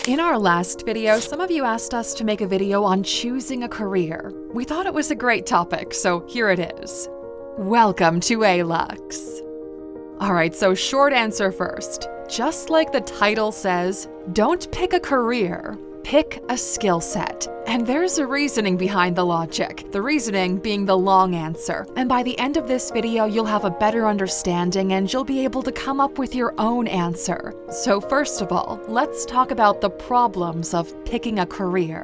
In our last video, some of you asked us to make a video on choosing a career. We thought it was a great topic, so here it is. Welcome to Alux. Alright, so short answer first. Just like the title says, don't pick a career, pick a skill set. And there's a reasoning behind the logic, the reasoning being the long answer. And by the end of this video, you'll have a better understanding and you'll be able to come up with your own answer. So first of all, let's talk about the problems of picking a career.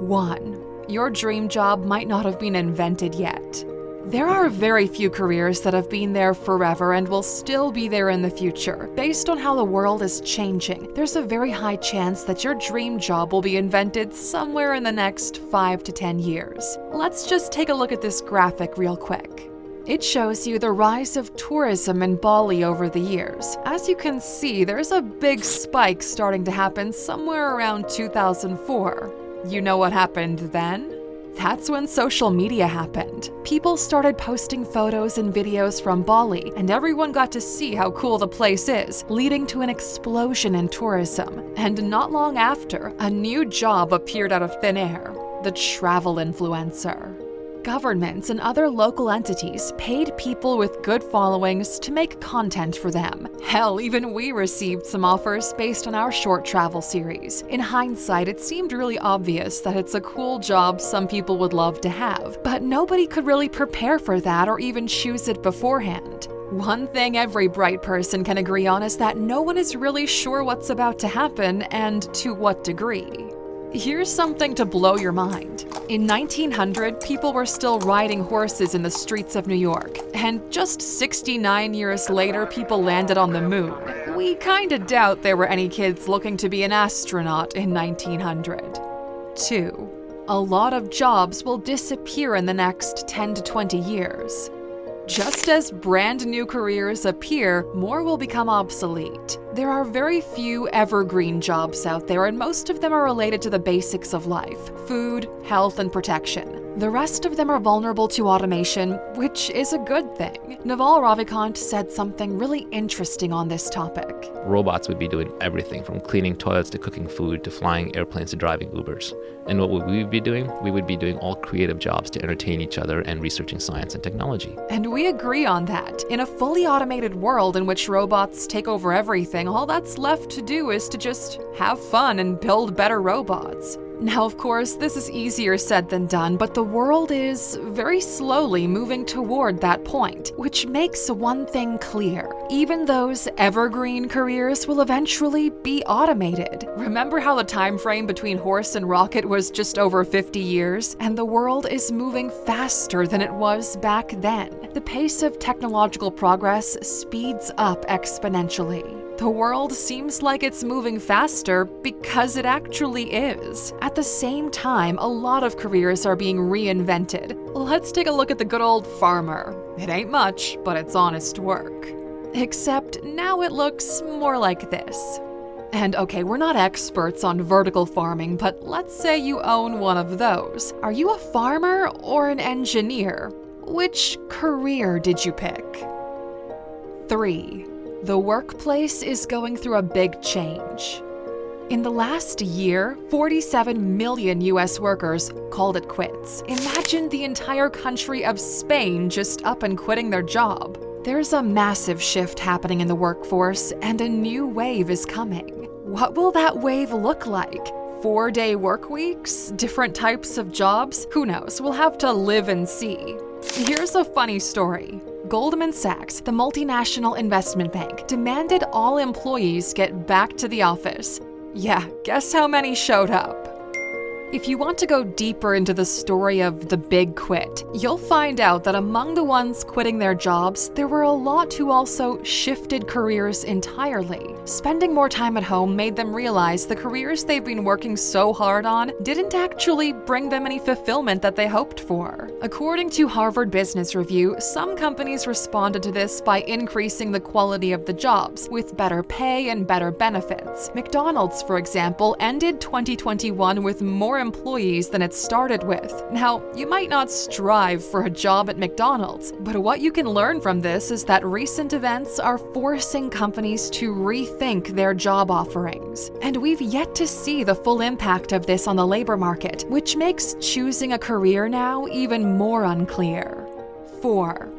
1. Your dream job might not have been invented yet. There are very few careers that have been there forever and will still be there in the future. Based on how the world is changing, there's a very high chance that your dream job will be invented somewhere in the next 5 to 10 years. Let's just take a look at this graphic real quick. It shows you the rise of tourism in Bali over the years. As you can see, there's a big spike starting to happen somewhere around 2004. You know what happened then? That's when social media happened. People started posting photos and videos from Bali, and everyone got to see how cool the place is, leading to an explosion in tourism. And not long after, a new job appeared out of thin air: the travel influencer. Governments and other local entities paid people with good followings to make content for them. Hell, even we received some offers based on our short travel series. In hindsight, it seemed really obvious that it's a cool job some people would love to have, but nobody could really prepare for that or even choose it beforehand. One thing every bright person can agree on is that no one is really sure what's about to happen and to what degree. Here's something to blow your mind. In 1900, people were still riding horses in the streets of New York, and just 69 years later, people landed on the moon. We kinda doubt there were any kids looking to be an astronaut in 1900. 2. A lot of jobs will disappear in the next 10 to 20 years. Just as brand new careers appear, more will become obsolete. There are very few evergreen jobs out there, and most of them are related to the basics of life: food, health, and protection. The rest of them are vulnerable to automation, which is a good thing. Naval Ravikant said something really interesting on this topic. Robots would be doing everything from cleaning toilets to cooking food to flying airplanes to driving Ubers. And what would we be doing? We would be doing all creative jobs to entertain each other and researching science and technology. And we agree on that. In a fully automated world in which robots take over everything, all that's left to do is to just have fun and build better robots. Now, of course, this is easier said than done, but the world is very slowly moving toward that point, which makes one thing clear: even those evergreen careers will eventually be automated. Remember how the time frame between horse and rocket was just over 50 years? And the world is moving faster than it was back then. The pace of technological progress speeds up exponentially. The world seems like it's moving faster because it actually is. At the same time, a lot of careers are being reinvented. Let's take a look at the good old farmer. It ain't much, but it's honest work. Except now it looks more like this. And okay, we're not experts on vertical farming, but let's say you own one of those. Are you a farmer or an engineer? Which career did you pick? 3. The workplace is going through a big change. In the last year, 47 million US workers called it quits. Imagine the entire country of Spain just up and quitting their job. There's a massive shift happening in the workforce, and a new wave is coming. What will that wave look like? 4-day work weeks? Different types of jobs? Who knows? We'll have to live and see. Here's a funny story. Goldman Sachs, the multinational investment bank, demanded all employees get back to the office. Yeah, guess how many showed up? If you want to go deeper into the story of the big quit, you'll find out that among the ones quitting their jobs, there were a lot who also shifted careers entirely. Spending more time at home made them realize the careers they've been working so hard on didn't actually bring them any fulfillment that they hoped for. According to Harvard Business Review, some companies responded to this by increasing the quality of the jobs, with better pay and better benefits. McDonald's, for example, ended 2021 with more employees than it started with. Now, you might not strive for a job at McDonald's, but what you can learn from this is that recent events are forcing companies to rethink their job offerings. And we've yet to see the full impact of this on the labor market, which makes choosing a career now even more unclear. 4.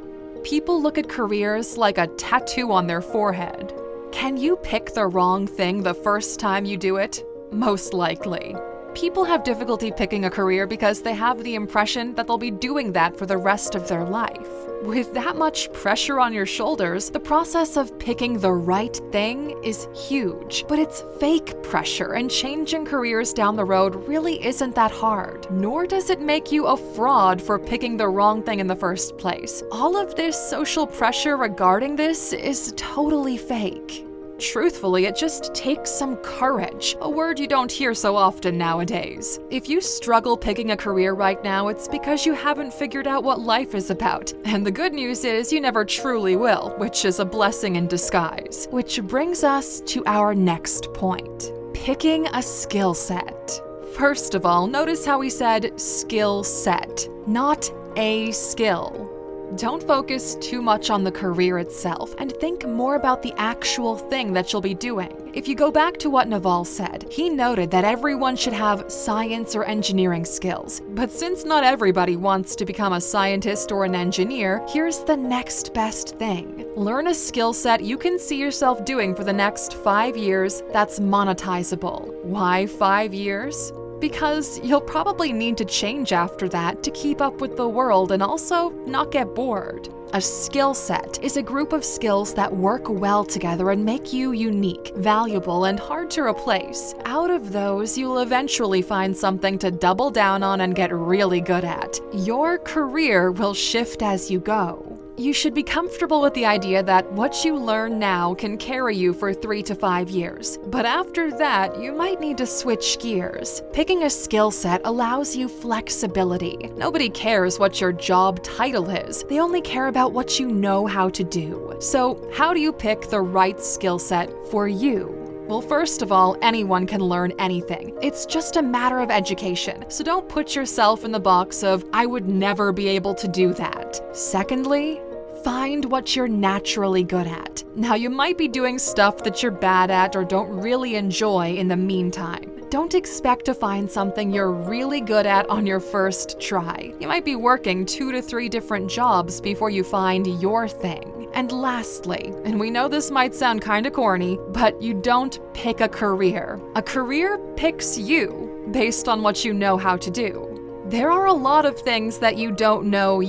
People look at careers like a tattoo on their forehead. Can you pick the wrong thing the first time you do it? Most likely. People have difficulty picking a career because they have the impression that they'll be doing that for the rest of their life. With that much pressure on your shoulders, the process of picking the right thing is huge. But it's fake pressure, and changing careers down the road really isn't that hard. Nor does it make you a fraud for picking the wrong thing in the first place. All of this social pressure regarding this is totally fake. Truthfully, it just takes some courage, a word you don't hear so often nowadays. If you struggle picking a career right now, it's because you haven't figured out what life is about. And the good news is you never truly will, which is a blessing in disguise. Which brings us to our next point: picking a skill set. First of all, notice how we said skill set, not a skill. Don't focus too much on the career itself and think more about the actual thing that you'll be doing. If you go back to what Naval said, he noted that everyone should have science or engineering skills. But since not everybody wants to become a scientist or an engineer, here's the next best thing. Learn a skill set you can see yourself doing for the next 5 years that's monetizable. Why 5 years? Because you'll probably need to change after that to keep up with the world and also not get bored. A skill set is a group of skills that work well together and make you unique, valuable, and hard to replace. Out of those, you'll eventually find something to double down on and get really good at. Your career will shift as you go. You should be comfortable with the idea that what you learn now can carry you for 3 to 5 years. But after that, you might need to switch gears. Picking a skill set allows you flexibility. Nobody cares what your job title is. They only care about what you know how to do. So, how do you pick the right skill set for you? Well, first of all, anyone can learn anything. It's just a matter of education. So don't put yourself in the box of, I would never be able to do that. Secondly, find what you're naturally good at. Now, you might be doing stuff that you're bad at or don't really enjoy in the meantime. Don't expect to find something you're really good at on your first try. You might be working 2 to 3 different jobs before you find your thing. And lastly, and we know this might sound kinda corny, but you don't pick a career. A career picks you based on what you know how to do. There are a lot of things that you don't know.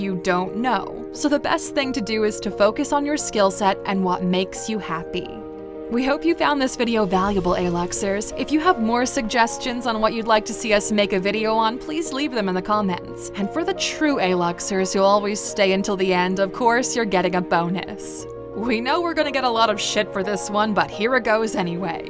So the best thing to do is to focus on your skill set and what makes you happy. We hope you found this video valuable, Aluxers. If you have more suggestions on what you'd like to see us make a video on, please leave them in the comments. And for the true Aluxers who always stay until the end, of course, you're getting a bonus. We know we're gonna get a lot of shit for this one, but here it goes anyway.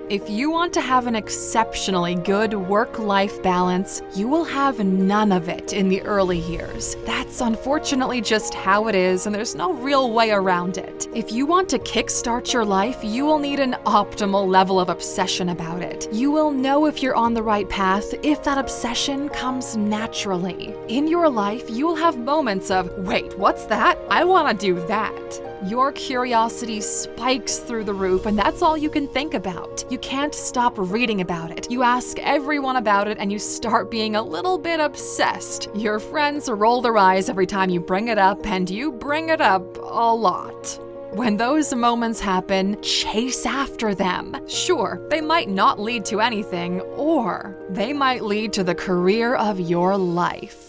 If you want to have an exceptionally good work-life balance, you will have none of it in the early years. That's unfortunately just how it is, and there's no real way around it. If you want to kickstart your life, you will need an optimal level of obsession about it. You will know if you're on the right path if that obsession comes naturally. In your life, you will have moments of, wait, what's that? I want to do that. Your curiosity spikes through the roof, and that's all you can think about. You can't stop reading about it. You ask everyone about it, and you start being a little bit obsessed. Your friends roll their eyes every time you bring it up, and you bring it up a lot. When those moments happen, chase after them. Sure, they might not lead to anything, or they might lead to the career of your life.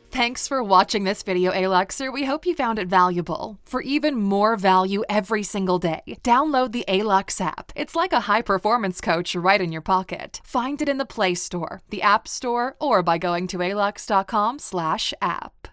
Thanks for watching this video, Aluxer. We hope you found it valuable. For even more value every single day, download the Alux app. It's like a high-performance coach right in your pocket. Find it in the Play Store, the App Store, or by going to Alux.com/app.